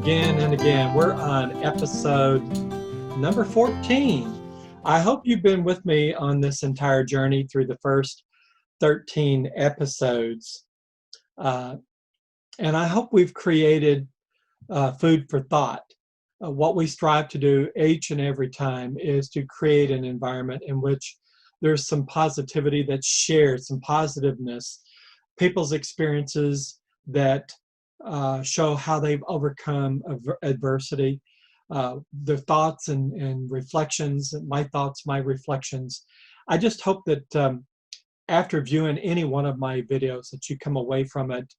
again and again. We're on episode number 14. I hope you've been with me on this entire journey through the first 13 episodes. And I hope we've created food for thought. What we strive to do each and every time is to create an environment in which there's some positivity that's shared, some positiveness, people's experiences that show how they've overcome adversity, their thoughts and reflections, my thoughts, my reflections. I just hope that after viewing any one of my videos that you come away from it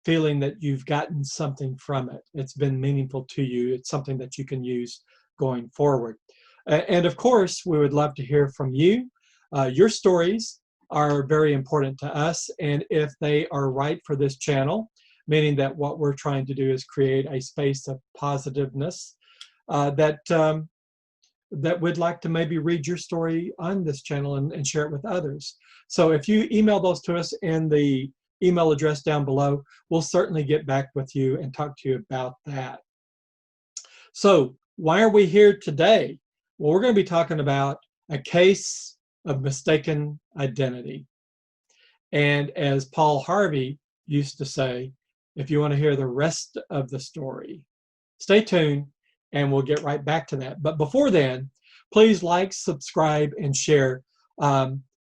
feeling that you've gotten something from it. It's been meaningful to you. It's something that you can use going forward. And of course, we would love to hear from you. Your stories are very important to us, and if they are right for this channel, meaning that what we're trying to do is create a space of positiveness, that we'd like to maybe read your story on this channel and share it with others. So if you email those to us in the email address down below, we'll certainly get back with you and talk to you about that. So why are we here today? Well, we're going to be talking about a case of mistaken identity. And as Paul Harvey used to say, if you want to hear the rest of the story, stay tuned and we'll get right back to that. But before then, please like, subscribe, and share.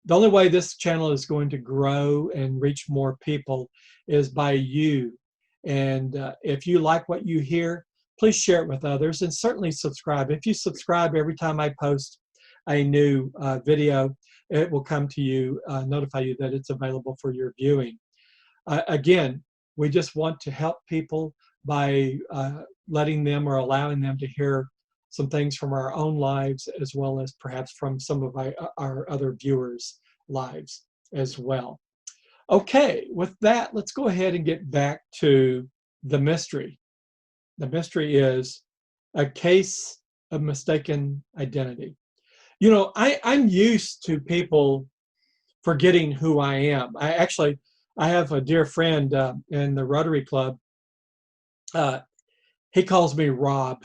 The only way this channel is going to grow and reach more people is by you. And if you like what you hear, please share it with others, and certainly subscribe. If you subscribe every time I post a new video, it will come to you, notify you that it's available for your viewing. Again, we just want to help people by letting them or allowing them to hear some things from our own lives, as well as perhaps from some of our other viewers' lives as well. Okay, with that, let's go ahead and get back to the mystery. The mystery is a case of mistaken identity. You know, I'm used to people forgetting who I am. I have a dear friend in the Rotary Club. He calls me Rob.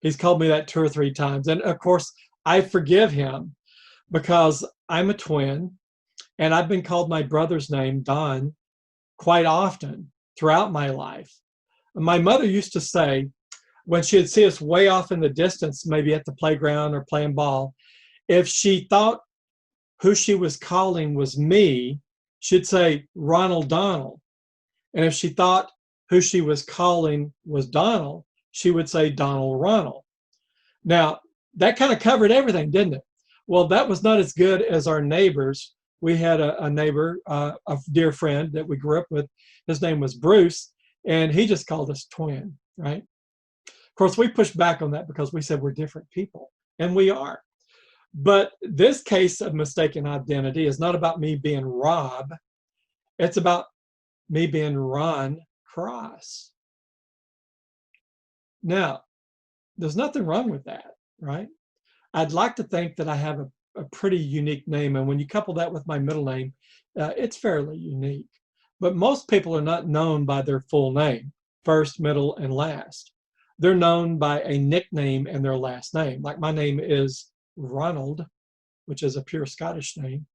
He's called me that 2 or 3 times. And of course, I forgive him because I'm a twin and I've been called my brother's name, Don, quite often throughout my life. My mother used to say, when she'd see us way off in the distance, maybe at the playground or playing ball, if she thought who she was calling was me, she'd say Ronald Donald. And if she thought who she was calling was Donald, she would say Donald Ronald. Now, that kind of covered everything, didn't it? Well, that was not as good as our neighbors. We had a neighbor, a dear friend that we grew up with. His name was Bruce, and he just called us twin, right? Of course, we pushed back on that because we said we're different people, and we are. But this case of mistaken identity is not about me being Rob. It's about me being Ron Cross. Now, there's nothing wrong with that, right? I'd like to think that I have a pretty unique name, and when you couple that with my middle name, it's fairly unique. But most people are not known by their full name, first, middle, and last. They're known by a nickname and their last name. Like my name is Ronald, which is a pure Scottish name,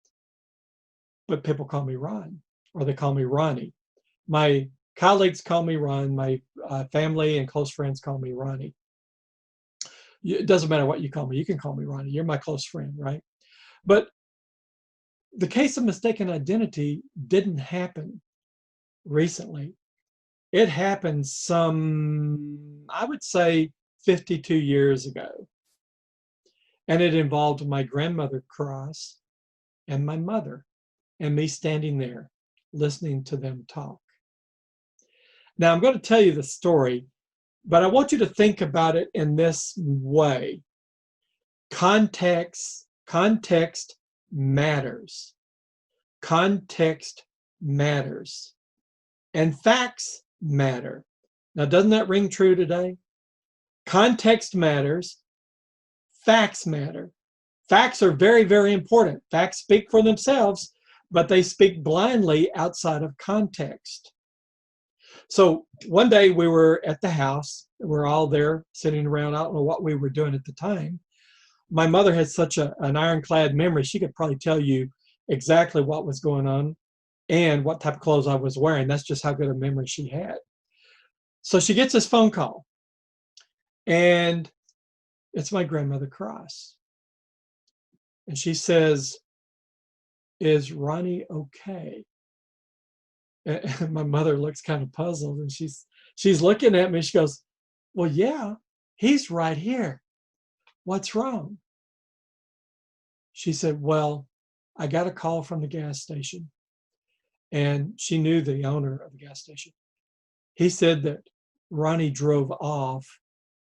but people call me Ron, or they call me Ronnie. My colleagues call me Ron. My family and close friends call me Ronnie. It doesn't matter what you call me. You can call me Ronnie. You're my close friend, right? But the case of mistaken identity didn't happen recently. It happened I would say 52 years ago. And it involved my grandmother Cross and my mother, and me standing there listening to them talk. Now, I'm going to tell you the story, but I want you to think about it in this way. Context matters. Context matters. And facts matter. Now, doesn't that ring true today? Context matters. Facts matter. Facts are very, very important. Facts speak for themselves, but they speak blindly outside of context. So one day we were at the house. We're all there sitting around. I don't know what we were doing at the time. My mother had such an ironclad memory. She could probably tell you exactly what was going on and what type of clothes I was wearing. That's just how good a memory she had. So she gets this phone call, and it's my grandmother Cross. And she says, "Is Ronnie okay?" And my mother looks kind of puzzled, and she's looking at me. She goes, "Well, yeah, he's right here. What's wrong?" She said, "Well, I got a call from the gas station," and she knew the owner of the gas station. He said that Ronnie drove off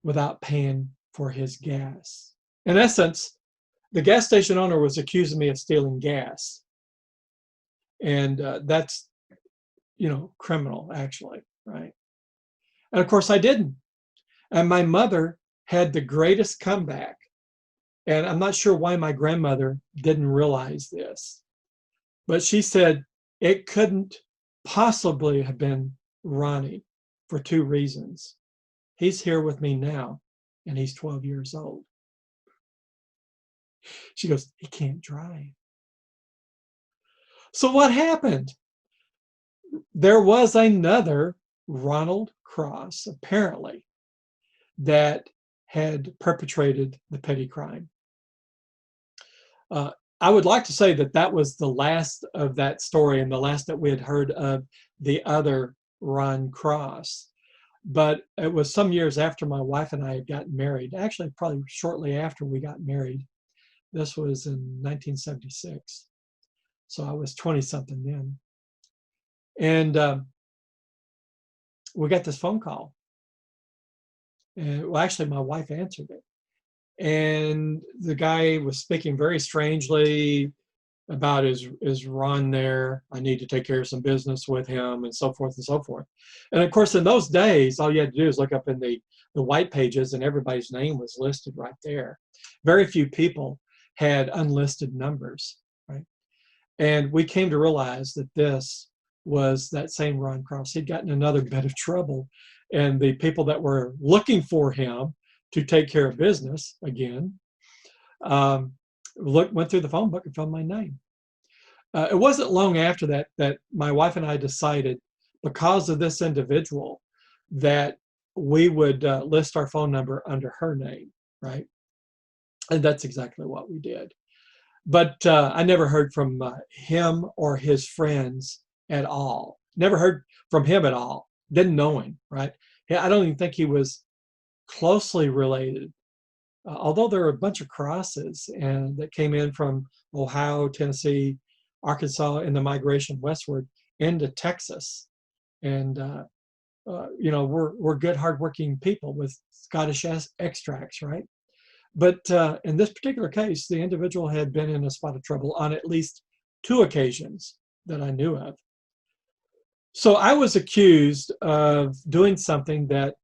without paying for his gas. In essence, the gas station owner was accusing me of stealing gas, and that's, criminal, actually, right? And of course, I didn't. And my mother had the greatest comeback. And I'm not sure why my grandmother didn't realize this, but she said it couldn't possibly have been Ronnie for two reasons. He's here with me now, and he's 12 years old. She goes, "He can't drive." So what happened? There was another Ronald Cross, apparently, that had perpetrated the petty crime. I would like to say that that was the last of that story and the last that we had heard of the other Ron Cross. But it was some years after my wife and I had gotten married, actually, probably shortly after we got married. This was in 1976. So I was 20 something then. And we got this phone call. And well, actually, my wife answered it. And the guy was speaking very strangely about is Ron there? I need to take care of some business with him, and so forth and so forth. And of course, in those days, all you had to do is look up in the white pages, and everybody's name was listed right there. Very few people had unlisted numbers, right? And we came to realize that this was that same Ron Cross. He'd gotten another bit of trouble, and the people that were looking for him to take care of business again, went through the phone book and found my name. It wasn't long after that that my wife and I decided, because of this individual, that we would list our phone number under her name, right? And that's exactly what we did. But I never heard from him or his friends at all. Never heard from him at all. Didn't know him, right? I don't even think he was closely related. Although there are a bunch of crosses and that came in from Ohio, Tennessee, Arkansas, in the migration westward into Texas, and we're good, hardworking people with Scottish extracts, right? But in this particular case, the individual had been in a spot of trouble on at least two occasions that I knew of. So I was accused of doing something that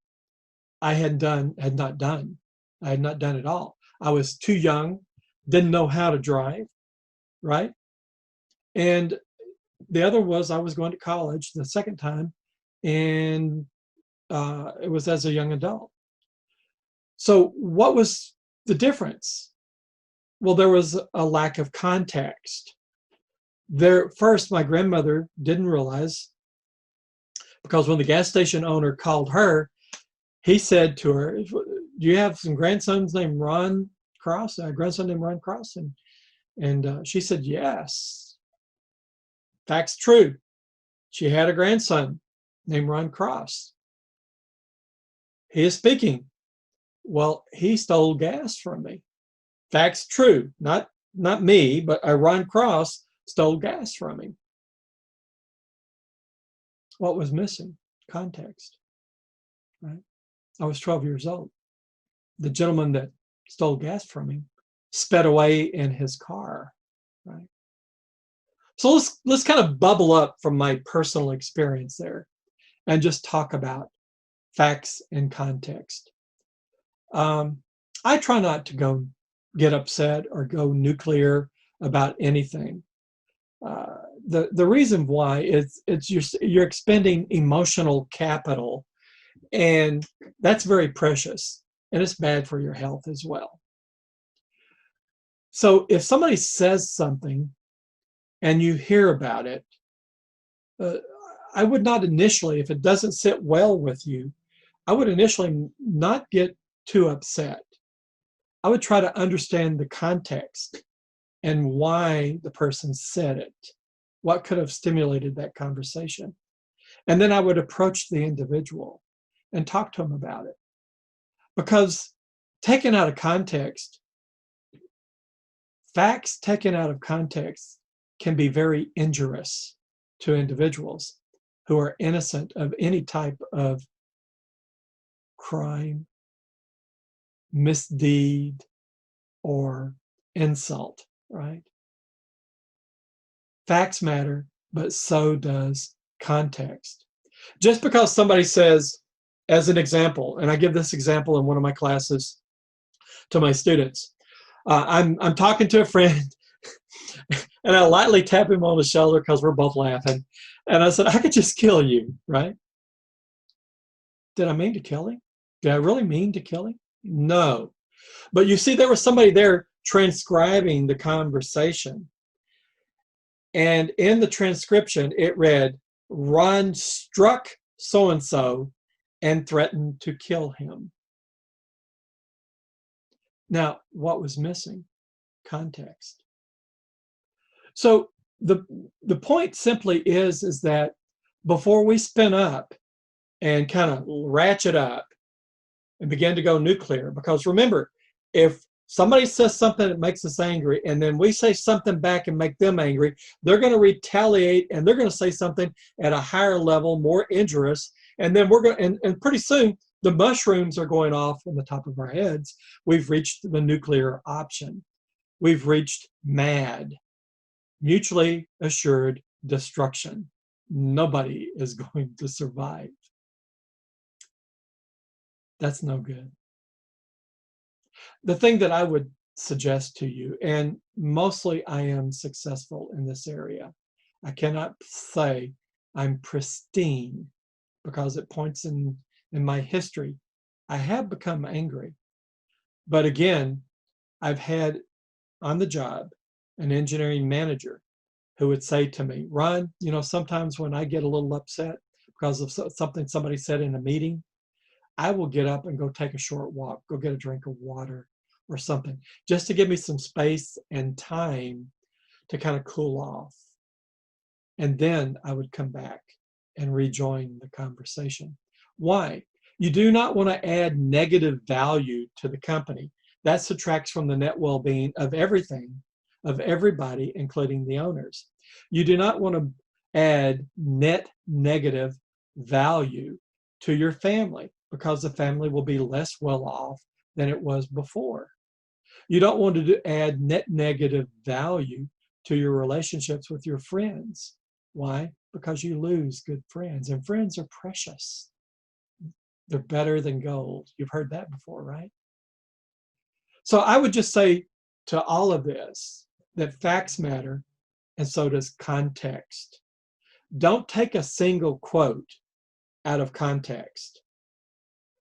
I had not done. I had not done at all. I was too young, didn't know how to drive, right? And the other was I was going to college the second time, and it was as a young adult. So what was the difference? Well, there was a lack of context. First, my grandmother didn't realize, because when the gas station owner called her, he said to her, "Do you have some grandsons named Ron Cross? A grandson named Ron Cross?" And she said, "Yes." Fact's true. She had a grandson named Ron Cross. He is speaking. "Well, he stole gas from me." Fact's true. Not me, but Ron Cross stole gas from him. What was missing? Context, right? I was 12 years old. The gentleman that stole gas from him sped away in his car, right? So let's kind of bubble up from my personal experience there and just talk about facts and context. I try not to go get upset or go nuclear about anything. The reason why is you're expending emotional capital, and that's very precious, and it's bad for your health as well. So if somebody says something and you hear about it, I would not initially, if it doesn't sit well with you, I would initially not get too upset. I would try to understand the context and why the person said it, what could have stimulated that conversation. And then I would approach the individual and talk to them about it. Because taken out of context, facts taken out of context can be very injurious to individuals who are innocent of any type of crime, misdeed, or insult, right? Facts matter, but so does context. Just because somebody says, as an example, and I give this example in one of my classes to my students, I'm talking to a friend and I lightly tap him on the shoulder because we're both laughing. And I said, I could just kill you, right? Did I mean to kill him? Did I really mean to kill him? No. But you see, there was somebody there transcribing the conversation. And in the transcription, it read, Ron struck so-and-so and threatened to kill him. Now, what was missing? Context. So the point simply is that before we spin up and kind of ratchet up and begin to go nuclear, because remember, if somebody says something that makes us angry and then we say something back and make them angry, they're going to retaliate and they're going to say something at a higher level, more injurious, and then we're going and pretty soon the mushrooms are going off on the top of our heads. We've reached the nuclear option. We've reached MAD, mutually assured destruction. Nobody is going to survive. That's no good. The thing that I would suggest to you, and mostly I am successful in this area, I cannot say I'm pristine because it points in my history. I have become angry. But again, I've had on the job an engineering manager who would say to me, Ron, you know, sometimes when I get a little upset because of something somebody said in a meeting, I will get up and go take a short walk, go get a drink of water or something, just to give me some space and time to kind of cool off. And then I would come back and rejoin the conversation. Why? You do not want to add negative value to the company. That subtracts from the net well-being of everything, of everybody, including the owners. You do not want to add net negative value to your family because the family will be less well off than it was before. You don't want to add net negative value to your relationships with your friends. Why? Because you lose good friends, and friends are precious. They're better than gold. You've heard that before, right? So I would just say to all of this that facts matter, and so does context. Don't take a single quote out of context.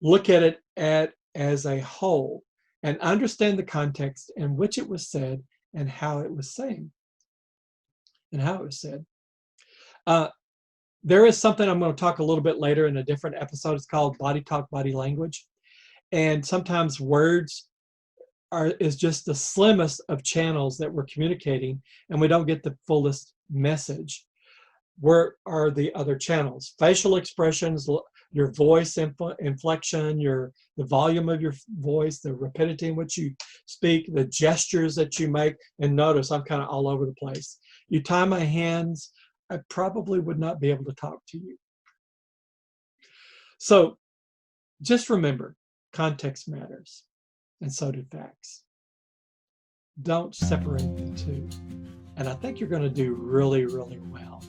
Look at it as a whole and understand the context in which it was said and how it was saying and how it was said. There is something I'm going to talk a little bit later in a different episode. It's called Body Talk, Body Language. And sometimes words is just the slimmest of channels that we're communicating, and we don't get the fullest message. Where are the other channels? Facial expressions, your voice inflection, the volume of your voice, the rapidity in which you speak, the gestures that you make. And notice I'm kind of all over the place. You tie my hands, I probably would not be able to talk to you. So just remember, context matters, and so do facts. Don't separate the two. And I think you're going to do really, really well.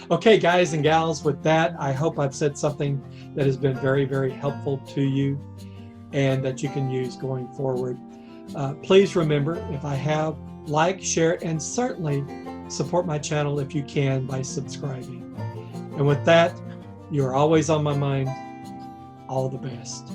Okay, guys and gals, with that, I hope I've said something that has been very, very helpful to you and that you can use going forward. Please remember, if I have, like, share, and certainly support my channel if you can by subscribing. And with that, you're always on my mind. All the best.